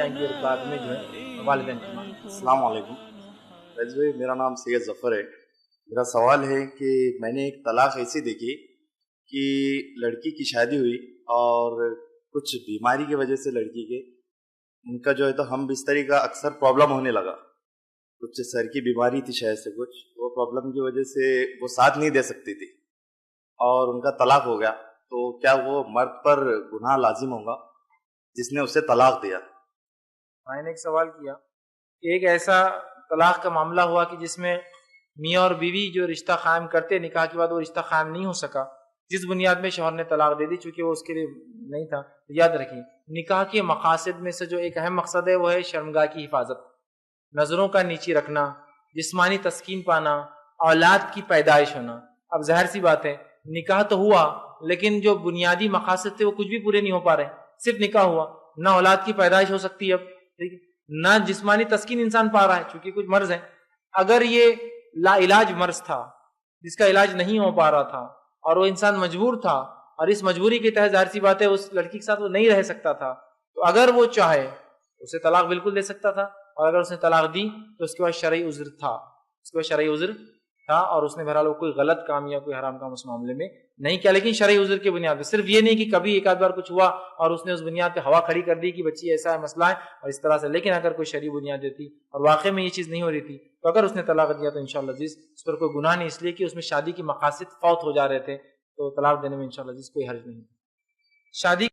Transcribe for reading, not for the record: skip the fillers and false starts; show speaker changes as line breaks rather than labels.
جائیں گی اور بعد میں جو ہے والدین کی مانیں۔
السلام علیکم فیض بھائی، میرا نام سید ظفر ہے۔ میرا سوال ہے کہ میں نے ایک طلاق ایسی دیکھی کہ لڑکی کی شادی ہوئی اور کچھ بیماری کی وجہ سے لڑکی کے ان کا جو ہے تو ہم بستری کا اکثر پرابلم ہونے لگا، کچھ سر کی بیماری تھی شاید سے، کچھ وہ پرابلم کی وجہ سے وہ ساتھ نہیں دے سکتی تھی اور ان کا طلاق ہو گیا، تو کیا وہ مرد پر گناہ لازم ہوگا جس نے اسے طلاق دیا؟
میں نے ایک سوال کیا کہ ایک ایسا طلاق کا معاملہ ہوا کہ جس میں میاں اور بیوی جو رشتہ قائم کرتے نکاح کے بعد وہ رشتہ قائم نہیں ہو سکا، جس بنیاد میں شوہر نے طلاق دے دی چونکہ وہ اس کے لیے نہیں تھا۔ یاد رکھیں نکاح کے مقاصد میں سے جو ایک اہم مقصد ہے وہ ہے شرمگاہ کی حفاظت، نظروں کا نیچی رکھنا، جسمانی تسکین پانا، اولاد کی پیدائش ہونا۔ اب ظاہر سی بات ہے نکاح تو ہوا لیکن جو بنیادی مقاصد تھے وہ کچھ بھی پورے نہیں ہو پا رہے، صرف نکاح ہوا، نہ اولاد کی پیدائش ہو سکتی اب، ٹھیک ہے، نہ جسمانی تسکین انسان پا رہا ہے چونکہ کچھ مرض ہیں۔ اگر یہ لا علاج مرض تھا جس کا علاج نہیں ہو پا رہا تھا اور وہ انسان مجبور تھا اور اس مجبوری کے تحت ظاہر سی بات ہے اس لڑکی کے ساتھ وہ نہیں رہ سکتا تھا، تو اگر وہ چاہے اسے طلاق بالکل دے سکتا تھا، اور اگر اس نے طلاق دی تو اس کے بعد شرعی عذر تھا، اس کے بعد شرعی عذر تھا اور اس نے بہرحال کوئی غلط کام یا کوئی حرام کام اس معاملے میں نہیں کیا، لیکن شرعی عذر کے بنیاد پہ، صرف یہ نہیں کہ کبھی ایک آدھ بار کچھ ہوا اور اس نے اس بنیاد پہ ہوا کھڑی کر دی کہ بچی ایسا ہے مسئلہ ہے اور اس طرح سے، لیکن اگر کوئی شرعی بنیاد دیتی اور واقع میں یہ چیز نہیں ہو رہی تھی تو اگر اس نے طلاق دیا تو انشاءاللہ عزیز اس پر کوئی گناہ نہیں، اس لیے کہ اس میں شادی کے مقاصد فوت ہو جا رہے تھے، تو طلاق دینے میں انشاءاللہ عزیز کوئی حرج نہیں۔ شادی